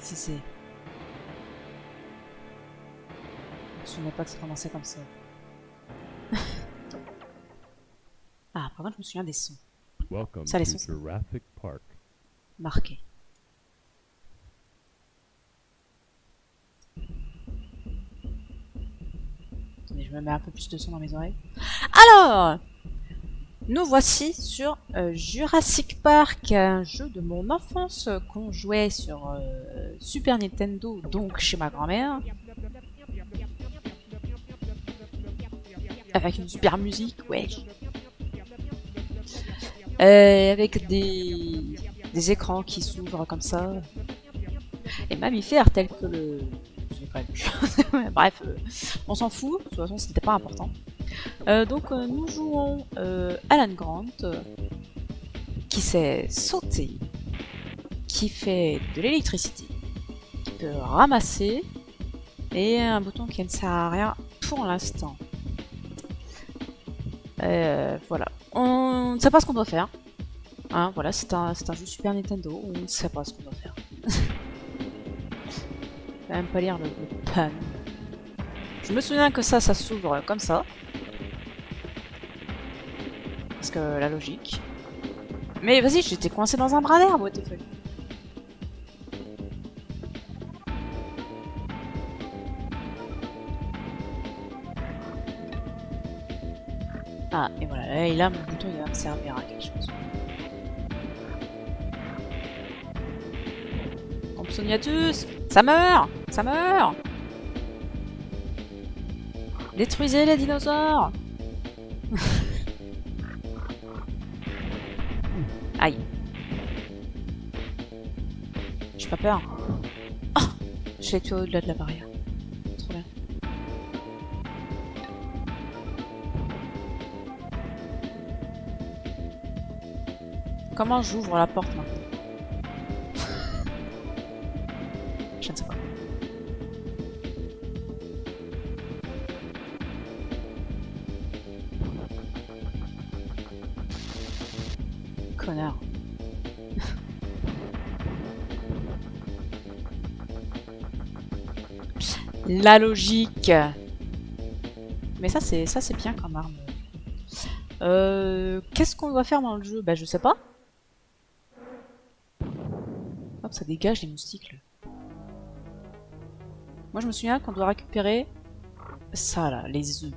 Si c'est... Je me souviens pas que ça commençait comme ça. Ah, par contre, je me souviens des sons. Welcome Ça, les to sons, c'est Jurassic Park. marqué. Attendez, je me mets un peu plus de son dans mes oreilles. Alors, nous voici sur Jurassic Park, un jeu de mon enfance qu'on jouait sur Super Nintendo, donc chez ma grand-mère. Avec une super musique, ouais. Avec des écrans qui s'ouvrent comme ça. Et mammifères tels que le... Je l'ai pas vu. Bref, on s'en fout, de toute façon c'était pas important. Donc nous jouons Alan Grant, qui sait sauter, qui fait de l'électricité, qui peut ramasser, et un bouton qui ne sert à rien pour l'instant. Voilà. On ne sait pas ce qu'on doit faire. Hein, voilà, c'est un jeu Super Nintendo, on ne sait pas ce qu'on doit faire. Je vais même pas lire le panneau. Je me souviens que ça s'ouvre comme ça. Parce que la logique. Mais vas-y, j'étais coincé dans un bras d'herbe, what the fuck. Ah, et voilà, et là mon bouton il va me servir à quelque chose. Compsognathus, ça meurt! Ça meurt! Détruisez les dinosaures! Aïe. J'ai pas peur. Oh, je l'ai tué au-delà de la barrière. Trop bien. Comment j'ouvre la porte maintenant? Je ne sais pas. Connard. La logique. Mais ça c'est bien comme arme. Qu'est-ce qu'on doit faire dans le jeu? Bah je sais pas. Hop, ça dégage les moustiques là. Moi je me souviens qu'on doit récupérer ça là, les œufs.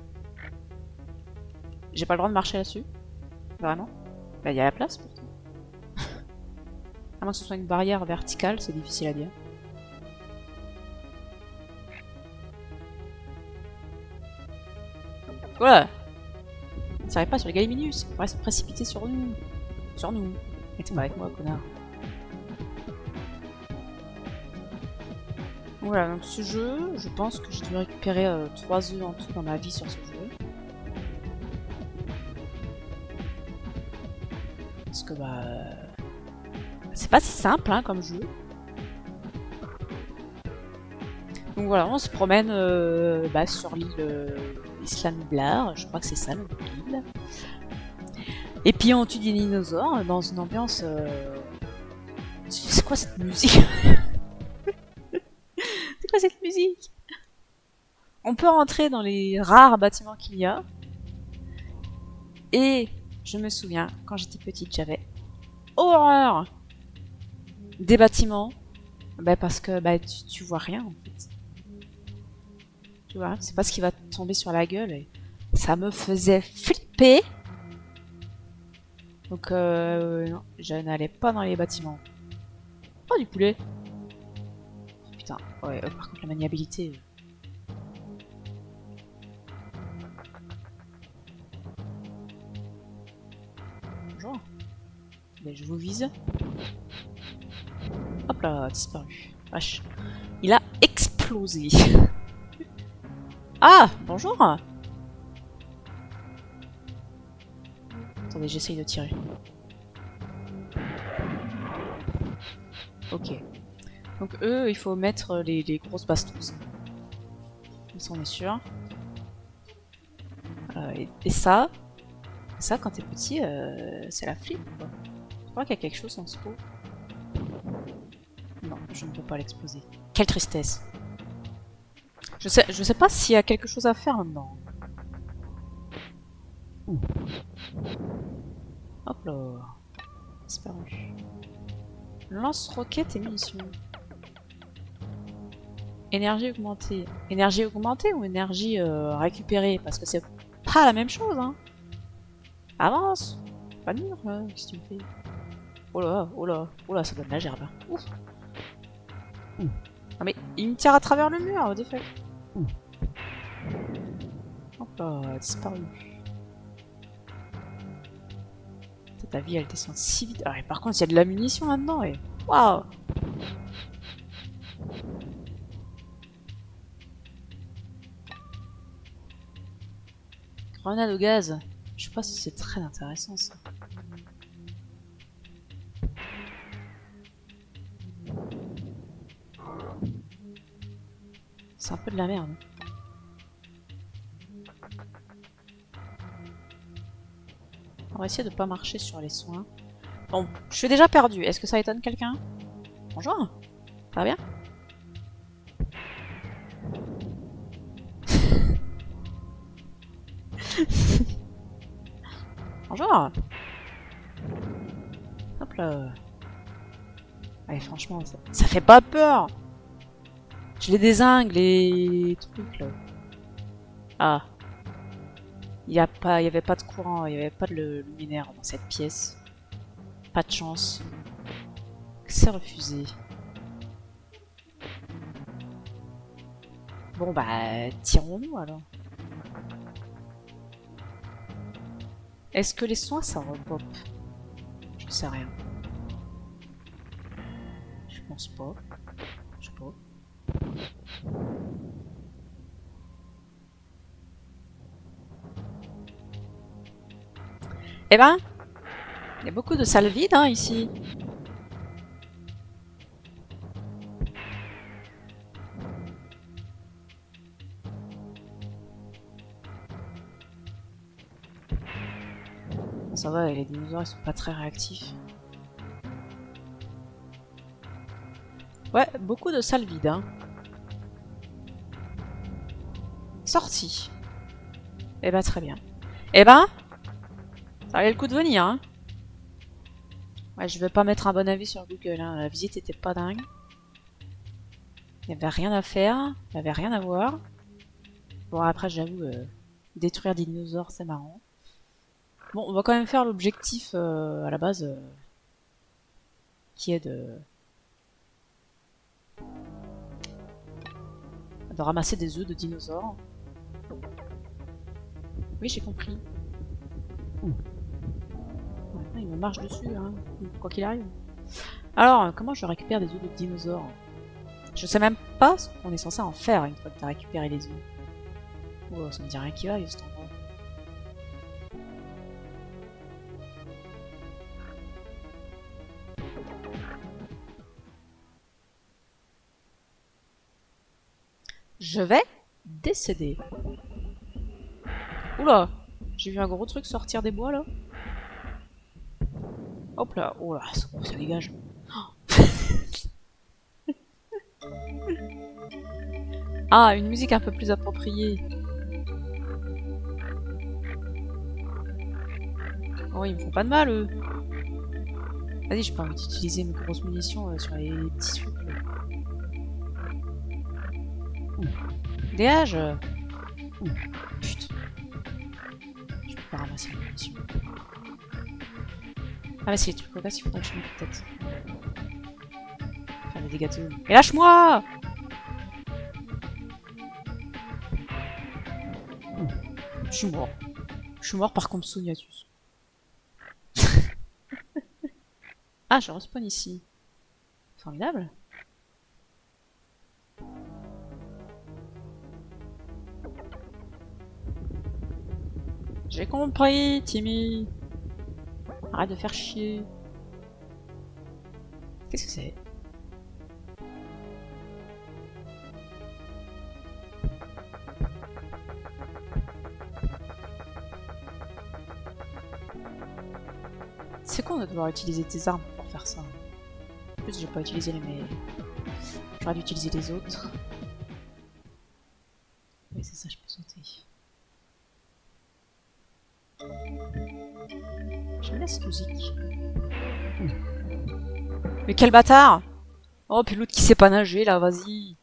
J'ai pas le droit de marcher là-dessus? Vraiment? Bah y a la place pourtant. À moins que ce soit une barrière verticale, c'est difficile à dire. Voilà! Ça arrive pas sur les Gallimimus, il pourrait se précipiter sur nous. Sur nous. Et t'es pas avec moi, connard. Voilà, donc ce jeu, je pense que j'ai dû récupérer 3 œufs en tout dans ma vie sur ce jeu. Parce que bah... c'est pas si simple hein, comme jeu. Donc voilà, on se promène sur l'île Isla Nublar, je crois que c'est ça le nom de l'île. Et puis on tue des dinosaures dans une ambiance... C'est quoi cette musique? C'est quoi cette musique? On peut rentrer dans les rares bâtiments qu'il y a. Et je me souviens, quand j'étais petite, j'avais horreur des bâtiments. Bah parce que bah, tu vois rien en fait. Tu vois, c'est pas ce qui va te tomber sur la gueule. Et ça me faisait flipper. Donc non, je n'allais pas dans les bâtiments. Oh du poulet. Oh, putain, ouais, par contre la maniabilité... Bonjour. Mais je vous vise. Hop là, disparu. Vache. Il a explosé. Ah, bonjour. Attendez, j'essaye de tirer. Ok. Donc eux, il faut mettre les grosses bastouses. Comme ça, on est sûr. Et ça quand t'es petit, c'est la flip, quoi. Je crois qu'il y a quelque chose dans ce pot. Non, je ne peux pas l'exploser. Quelle tristesse. Je sais pas s'il y a quelque chose à faire maintenant. Hop là. Disparu. Lance-roquette et munitions. Énergie augmentée. Énergie augmentée ou énergie récupérée? Parce que c'est pas la même chose, hein. Avance. Pas de mur, là. Qu'est-ce que tu me fais? Oh là, oh là, oh là, ça donne la gerbe. Ouf. Ah mais il me tire à travers le mur, des fait. Hop là, disparu. Ta vie elle descend si vite. Ah, et par contre il y a de la munition là-dedans et. Waouh! Grenade au gaz. Je sais pas si c'est très intéressant ça. C'est un peu de la merde. On va essayer de pas marcher sur les soins. Bon, je suis déjà perdu. Est-ce que ça étonne quelqu'un? Bonjour. Ça va bien? Bonjour. Hop là. Allez, franchement, ça fait pas peur. Je les dézingue, les trucs là. Ah. Il y avait pas de courant, il y avait pas de luminaire dans cette pièce. Pas de chance. C'est refusé. Bon bah, tirons-nous alors. Est-ce que les soins ça repop? Je sais rien. Je pense pas. Je sais pas. Eh ben, il y a beaucoup de salles vides hein, ici. Ça va, les dinosaures ils sont pas très réactifs. Ouais, beaucoup de salles vides. Hein. Sortie. Eh ben très bien. Eh ben, ça valait le coup de venir. Hein. Ouais, je vais pas mettre un bon avis sur Google. Hein. La visite était pas dingue. Il y avait rien à faire. Il y avait rien à voir. Bon après j'avoue, détruire des dinosaures c'est marrant. Bon, on va quand même faire l'objectif à la base qui est de ramasser des œufs de dinosaures. Oui, j'ai compris. Maintenant, il me marche dessus, hein, quoi qu'il arrive. Alors, comment je récupère des œufs de dinosaures? Je sais même pas ce qu'on est censé en faire une fois que tu as récupéré les œufs. Oh, ça me dit rien qui va, cet endroit. Je vais décéder. Oula, j'ai vu un gros truc sortir des bois là. Hop là, oh là, ça dégage. Ah, une musique un peu plus appropriée. Oh, ils me font pas de mal eux. Vas-y, j'ai pas envie d'utiliser mes grosses munitions sur les petits trucs. Dégage. Putain. Je peux pas ramasser les munitions. Ah mais c'est les trucs cocasses, il faudrait que je mette peut-être. Faire des dégâts de... Et lâche-moi! Je suis mort. Je suis mort par Compsognathus. Ah, je respawn ici. Formidable. J'ai compris, Timmy. Arrête de faire chier. Qu'est-ce que c'est? C'est con de devoir utiliser tes armes pour faire ça. En plus, j'ai pas utilisé les mes... J'aurais dû utiliser les autres. Oui, c'est ça, je peux sauter. J'aime bien cette musique. Mais quel bâtard! Oh, puis l'autre qui sait pas nager, là, vas-y.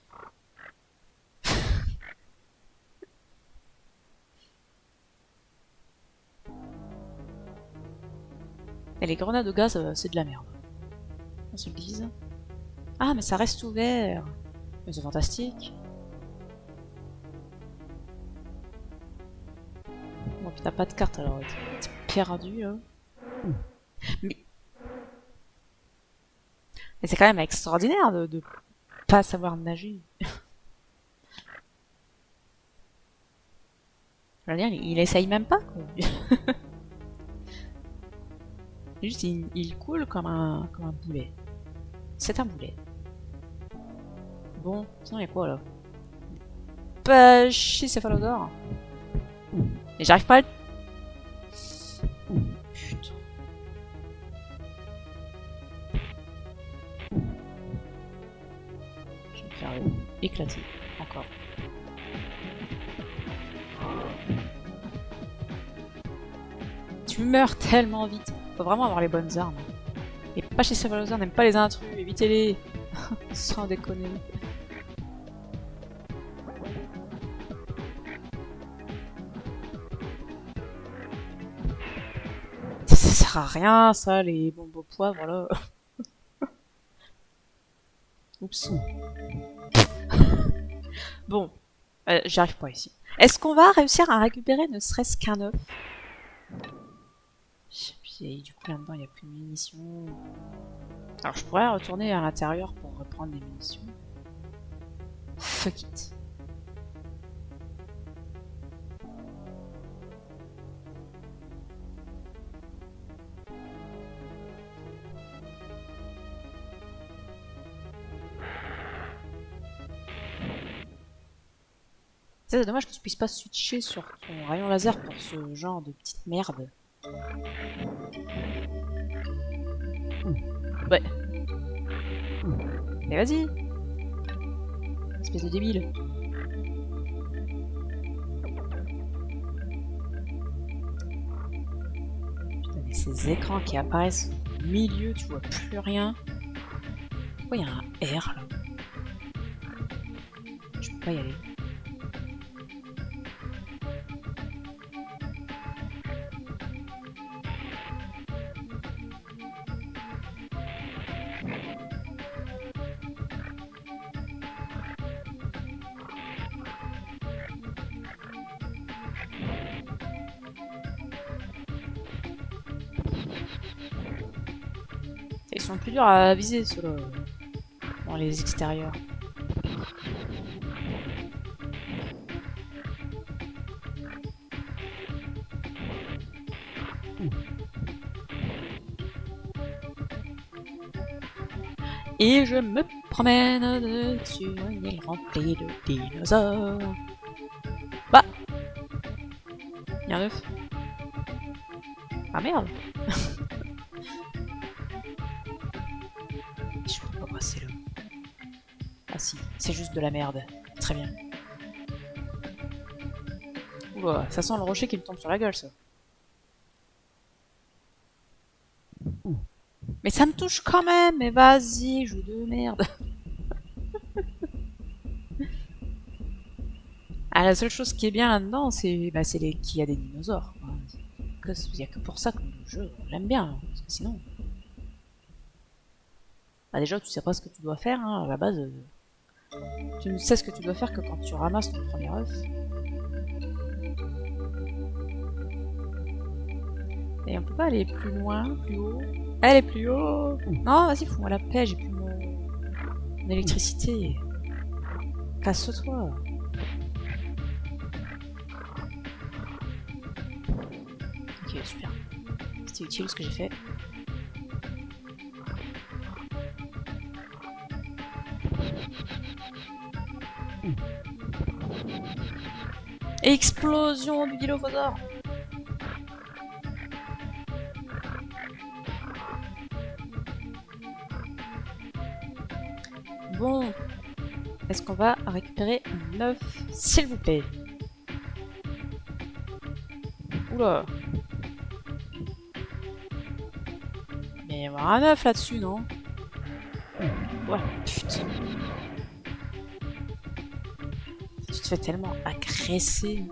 Et les grenades de gaz, c'est de la merde. On se le dise. Ah, mais ça reste ouvert. Mais c'est fantastique. Bon, puis t'as pas de carte alors, t'es perdu là. Mais, mais c'est quand même extraordinaire de pas savoir nager. Je veux dire, il essaye même pas quoi. Juste, il coule comme un boulet. C'est un boulet. Bon, sinon il y a quoi là? Pachycéphalosaure. Mais j'arrive pas à le... Putain. Je vais me faire éclater. Encore. Tu meurs tellement vite. Faut vraiment avoir les bonnes armes. Et Pachycéphalosaure n'aime pas les intrus. Évitez-les. Sans déconner. Ça sert à rien, ça, les bombes au poivre, là. Oups. Bon, j'y arrive pas ici. Est-ce qu'on va réussir à récupérer ne serait-ce qu'un œuf? Puis du coup, là-dedans, il n'y a plus de munitions. Alors, je pourrais retourner à l'intérieur pour reprendre des munitions. Fuck it. C'est dommage que tu puisses pas switcher sur ton rayon laser pour ce genre de petite merde. Ouais. Mais vas-y. Espèce de débile. Putain, mais ces écrans qui apparaissent au milieu, tu vois plus rien. Pourquoi il y a un R là? Je peux pas y aller. Ils sont plus durs à viser ceux-là. Dans les extérieurs. Et je me promène sur une île remplie de dinosaures. Bah! Il y a un œuf. Ah merde! Je peux pas passer là. Ah si, c'est juste de la merde. Très bien. Oula, ça sent le rocher qui me tombe sur la gueule, ça. Mais ça me touche quand même, mais vas-y, jeu de merde. Ah, la seule chose qui est bien là-dedans, c'est qu'il y a des dinosaures. Il n'y a que pour ça que le jeu, on l'aime bien, hein, parce que sinon... Bah déjà, tu sais pas ce que tu dois faire, hein, à la base. Tu ne sais ce que tu dois faire que quand tu ramasses ton premier œuf. Et on peut pas aller plus loin, plus haut. Elle est plus haut. Non, vas-y, fous-moi la paix, j'ai plus mon électricité. Casse-toi. Ok, super. C'était utile ce que j'ai fait. Explosion du dilophosaure. Bon, Est-ce qu'on va récupérer un œuf, s'il vous plaît? Oula. Mais il y avoir un œuf là-dessus, non? Ouais, putain. Tu te fais tellement agresser.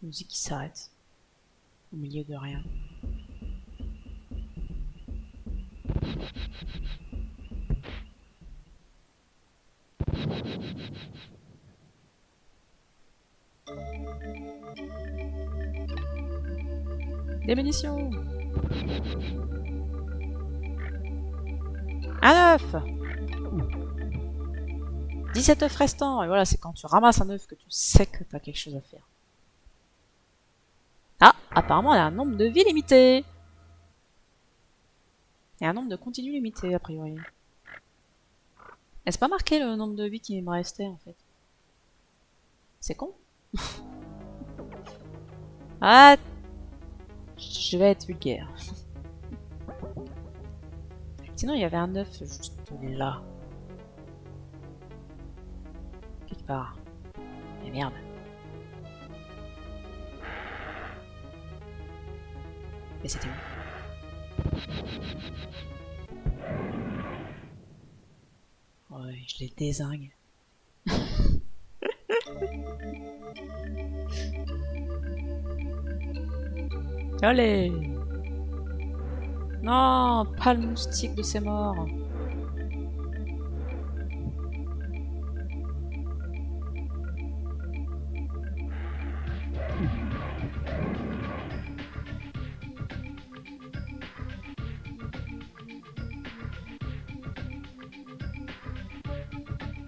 La musique qui s'arrête. Au milieu de rien. Des munitions. Un œuf. 17 œufs restants. Et voilà, c'est quand tu ramasses un œuf que tu sais que t'as quelque chose à faire. Ah, apparemment, il y a un nombre de vies limité. Et un nombre de continues limité, a priori. Est-ce pas marqué le nombre de vies qui me restait, en fait? C'est con. Ah, je vais être vulgaire. Sinon, il y avait un œuf juste là. Quelque part. Mais merde. Mais c'était où? Ouais, je les dézingue. Allez! Non, pas le moustique de ces morts.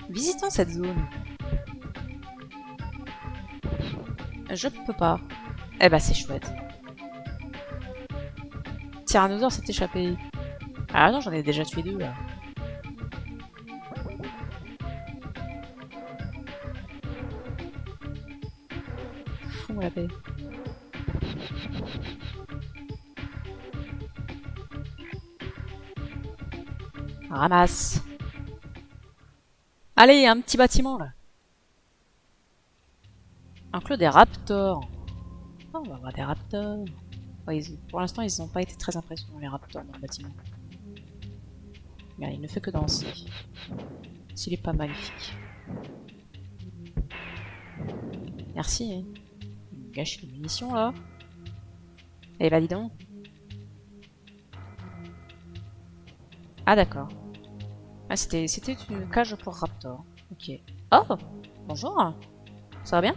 Visitons cette zone. Je peux pas. Eh bah c'est chouette. Tyrannosaure s'est échappé. Ah non, j'en ai déjà tué 2 là. Fous la paix. Ramasse. Allez, un petit bâtiment là. Enclos des raptors. Oh, on va avoir des raptors. Ouais, pour l'instant, ils n'ont pas été très impressionnants les raptors dans le bâtiment. Regarde, il ne fait que danser. S'il est pas magnifique. Merci. Hein. Il me gâche les munitions là. Eh bah dis donc. Ah d'accord. Ah c'était une cage pour raptor. Ok. Oh, bonjour. Ça va bien?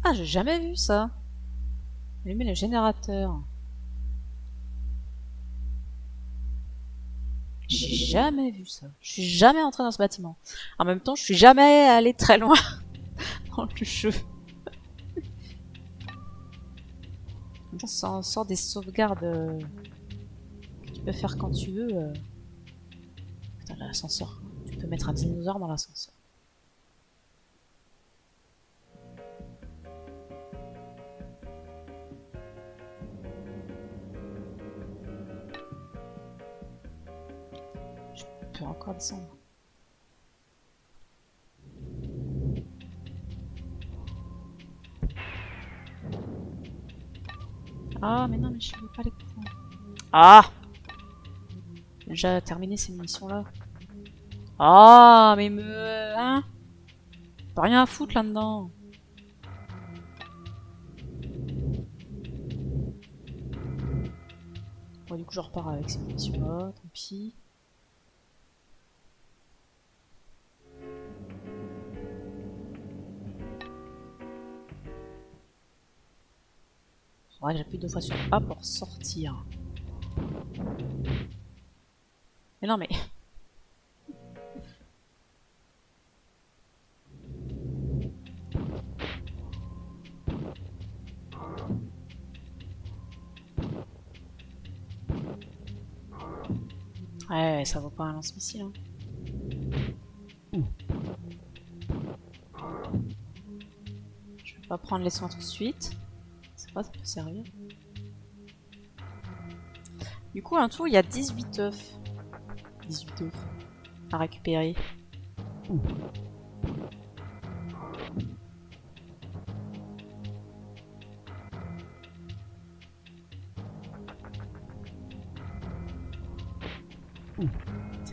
Ah, j'ai jamais vu ça. Allumer le générateur. J'ai jamais vu ça. Je suis jamais entré dans ce bâtiment. En même temps, je suis jamais allé très loin dans le jeu. Sans des sauvegardes que tu peux faire quand tu veux. Putain, l'ascenseur. Tu peux mettre un dinosaure dans l'ascenseur. Je peux encore descendre. Ah, mais non, mais je veux pas les prendre. Ah! J'ai déjà terminé ces munitions-là. Ah, mais me... Hein? Pas rien à foutre là-dedans. Bon, du coup, je repars avec ces munitions-là, tant pis. Faudrait que j'appuie 2 fois sur A pour sortir. Mais non, mais... Ouais, ça vaut pas un lance-missile. Hein. Je vais pas prendre les soins tout de suite. C'est pas, ça peut servir. Du coup, un tour, il y a 18 œufs. 18 œufs à récupérer.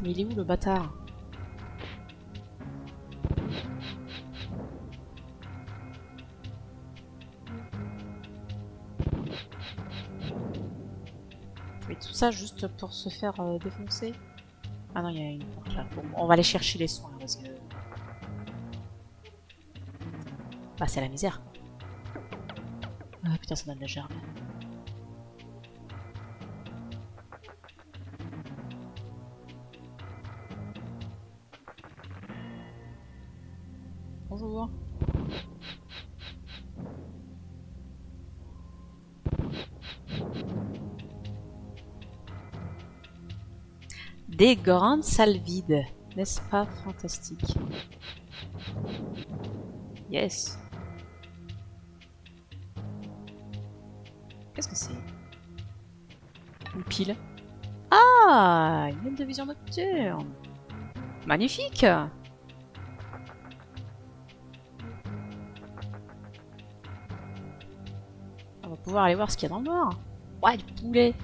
Mais il est où le bâtard? Et tout ça juste pour se faire défoncer? Ah non, il y a une porte là. Bon, on va aller chercher les soins parce que... Bah c'est la misère. Ah putain, ça donne de la gerbe. Bonjour. Des grandes salles vides. N'est-ce pas fantastique? Yes. Qu'est-ce que c'est? Une pile. Ah, une lunette de vision nocturne. Magnifique. On va pouvoir aller voir ce qu'il y a dans le noir. Ouais, du poulet.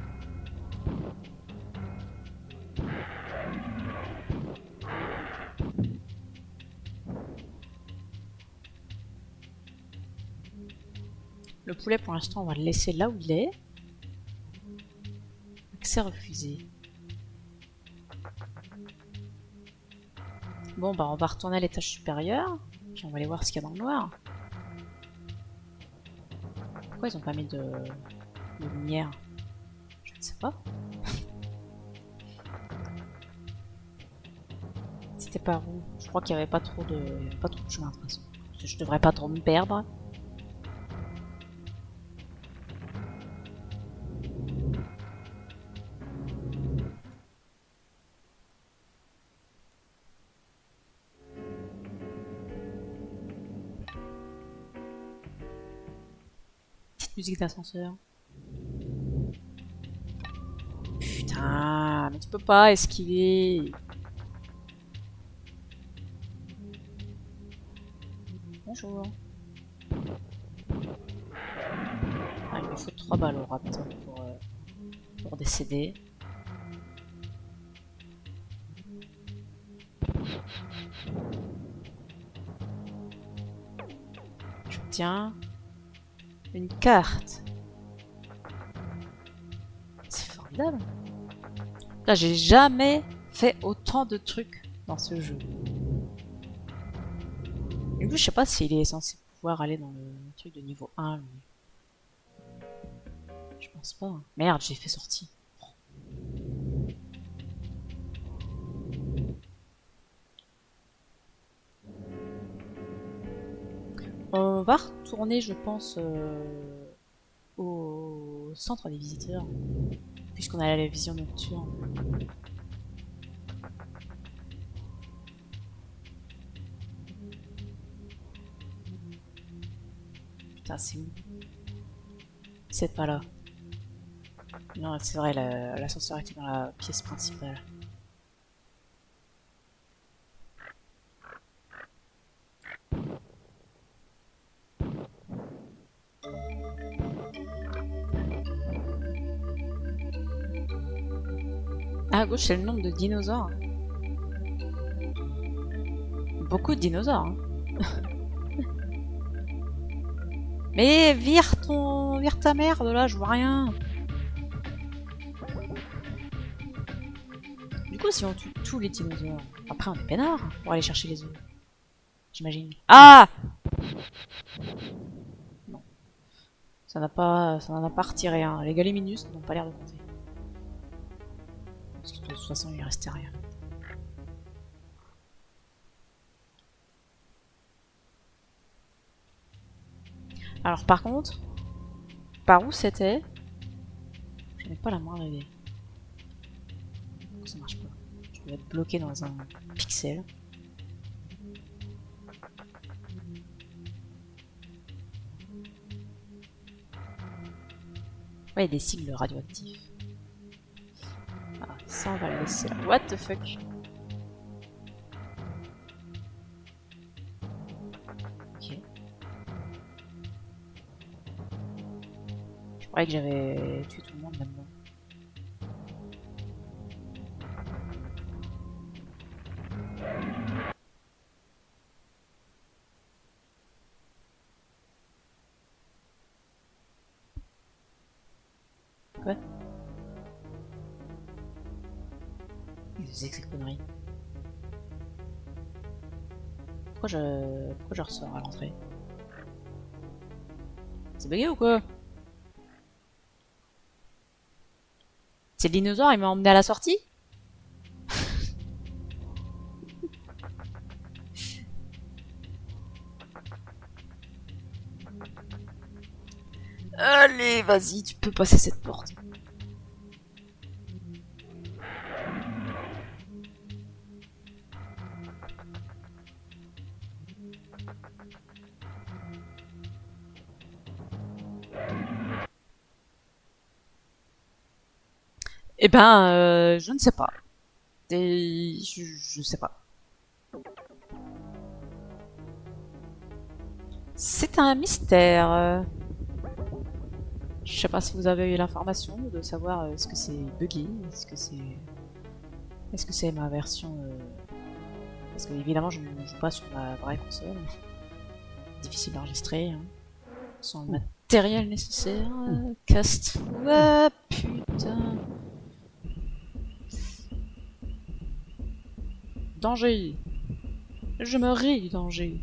Le poulet, pour l'instant, on va le laisser là où il est. Accès refusé. Bon, bah, on va retourner à l'étage supérieur. Puis on va aller voir ce qu'il y a dans le noir. Pourquoi ils ont pas mis de lumière? Je ne sais pas. C'était par où? Je crois qu'il n'y avait pas trop de chemin de toute façon. Je devrais pas trop me perdre. Petite musique d'ascenseur. Putain, mais tu peux pas esquiver. Bonjour. Ah, il me faut 3 balles au raptor pour décéder. J'obtiens une carte. C'est formidable. Là, j'ai jamais fait autant de trucs dans ce jeu. Du coup, je sais pas s'il est censé pouvoir aller dans le truc de niveau 1, lui. Je pense pas. Merde, j'ai fait sortie. On va retourner, je pense, au centre des visiteurs, puisqu'on a la vision nocturne. Putain, c'est où? C'est pas là. Non, c'est vrai, l'ascenseur était dans la pièce principale. Ah, à gauche, c'est le nombre de dinosaures. Beaucoup de dinosaures. Hein. Mais vire ta mère de là, je vois rien. Du coup, si on tue tous les dinosaures, après on est peinard pour aller chercher les œufs. J'imagine. Ah! Non. Ça n'en a pas retiré. Hein. Les Gallimimus n'ont pas l'air de compter. Parce que de toute façon, il restait rien. Alors par contre, par où c'était? Je n'ai pas la moindre idée. Ça marche pas. doit être bloqué dans un pixel. Ouais, il y a des sigles radioactifs. Ah, ça, on va le laisser là. What the fuck? Ok. Je croyais que j'avais tué tout le monde maintenant. Quoi? Qu'est-ce que c'est que ces conneries? Pourquoi je ressors à l'entrée? C'est bugué ou quoi? C'est le dinosaure, il m'a emmené à la sortie? Allez, vas-y, tu peux passer cette porte. Eh ben, je ne sais pas. Je sais pas. C'est un mystère. Je sais pas si vous avez eu l'information de savoir est-ce que c'est buggé, est-ce que c'est ma version parce que évidemment je ne joue pas sur ma vraie console. Difficile d'enregistrer hein, sans le matériel nécessaire. Cast. Ah putain. Danger. Je me ris du danger.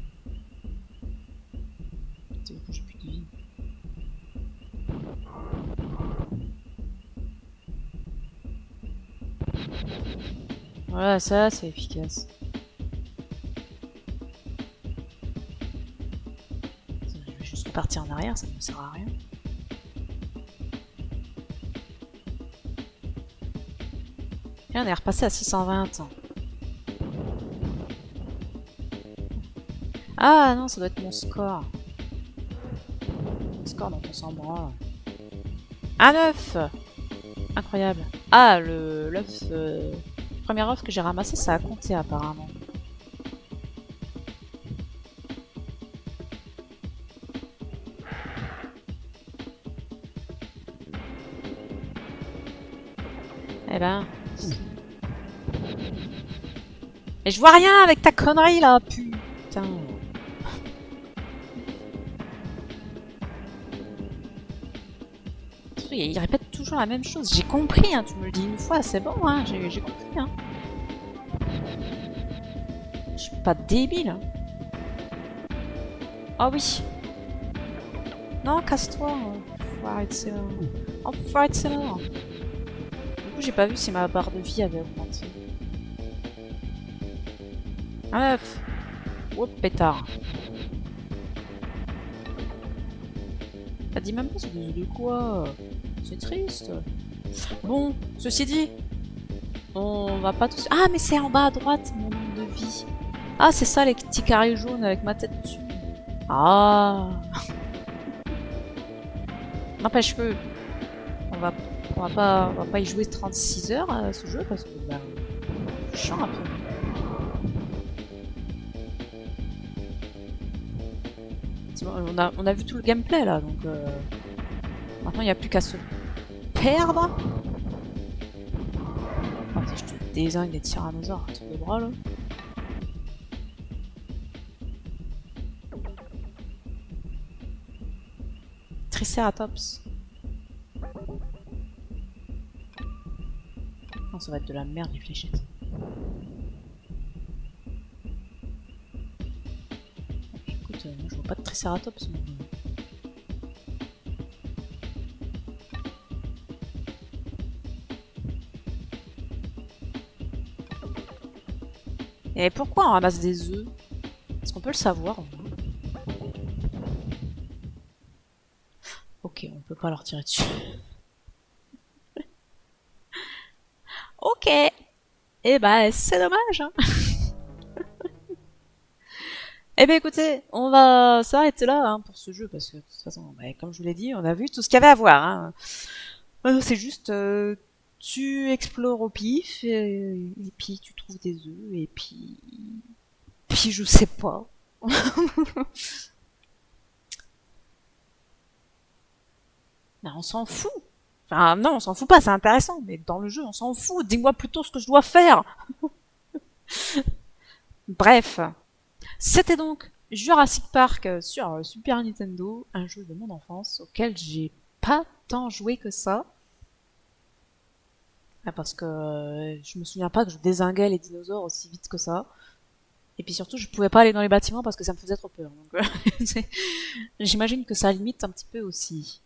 Putain, j'ai plus de vie. Voilà, ça c'est efficace. Je vais juste repartir en arrière, ça ne me sert à rien. Et on est repassé à 620 ans. Ah non, ça doit être mon score. Score dont on s'en branle. Un œuf! Incroyable. Ah, l'œuf... premier œuf que j'ai ramassé, ça a compté apparemment. Eh ben... Mais je vois rien avec ta connerie là, putain. Il répète toujours la même chose. J'ai compris, hein, tu me le dis une fois, c'est bon, hein, j'ai compris. Hein. Je suis pas débile. Hein. Oh oui. Non, casse-toi. Enfoiré de cela. Enfoiré de cela. Du coup, j'ai pas vu si ma barre de vie avait augmenté. Un œuf. Oh, pétard. T'as dit même pas ce de quoi. C'est triste. Bon, ceci dit, on va pas tous... Ah, mais c'est en bas à droite, mon nombre de vie. Ah, c'est ça, les petits carrés jaunes avec ma tête dessus. Ah. N'empêche que... On va pas y jouer 36 heures à ce jeu, parce que... Bah, c'est chiant un peu. On a vu tout le gameplay, là, donc... Maintenant, il n'y a plus qu'à se perdre. Oh, si je te désingue des tyrannosaures sur le bras là. Triceratops. Non, ça va être de la merde les fléchettes. Écoute, moi je vois pas de Triceratops. Et pourquoi on ramasse des œufs? Est-ce qu'on peut le savoir? Ok, on peut pas leur tirer dessus. Ok. Et bah, c'est dommage, hein. Eh ben écoutez, on va s'arrêter là hein, pour ce jeu, parce que de toute façon, bah, comme je vous l'ai dit, on a vu tout ce qu'il y avait à voir. Hein. C'est juste, tu explores au pif, et puis tu trouves des œufs, et puis je sais pas. Mais on s'en fout. Enfin, non, on s'en fout pas, c'est intéressant, mais dans le jeu, on s'en fout. Dis-moi plutôt ce que je dois faire. Bref, c'était donc Jurassic Park sur Super Nintendo, un jeu de mon enfance auquel j'ai pas tant joué que ça. Parce que je me souviens pas que je dézinguais les dinosaures aussi vite que ça. Et puis surtout, je pouvais pas aller dans les bâtiments parce que ça me faisait trop peur. Donc, j'imagine que ça limite un petit peu aussi.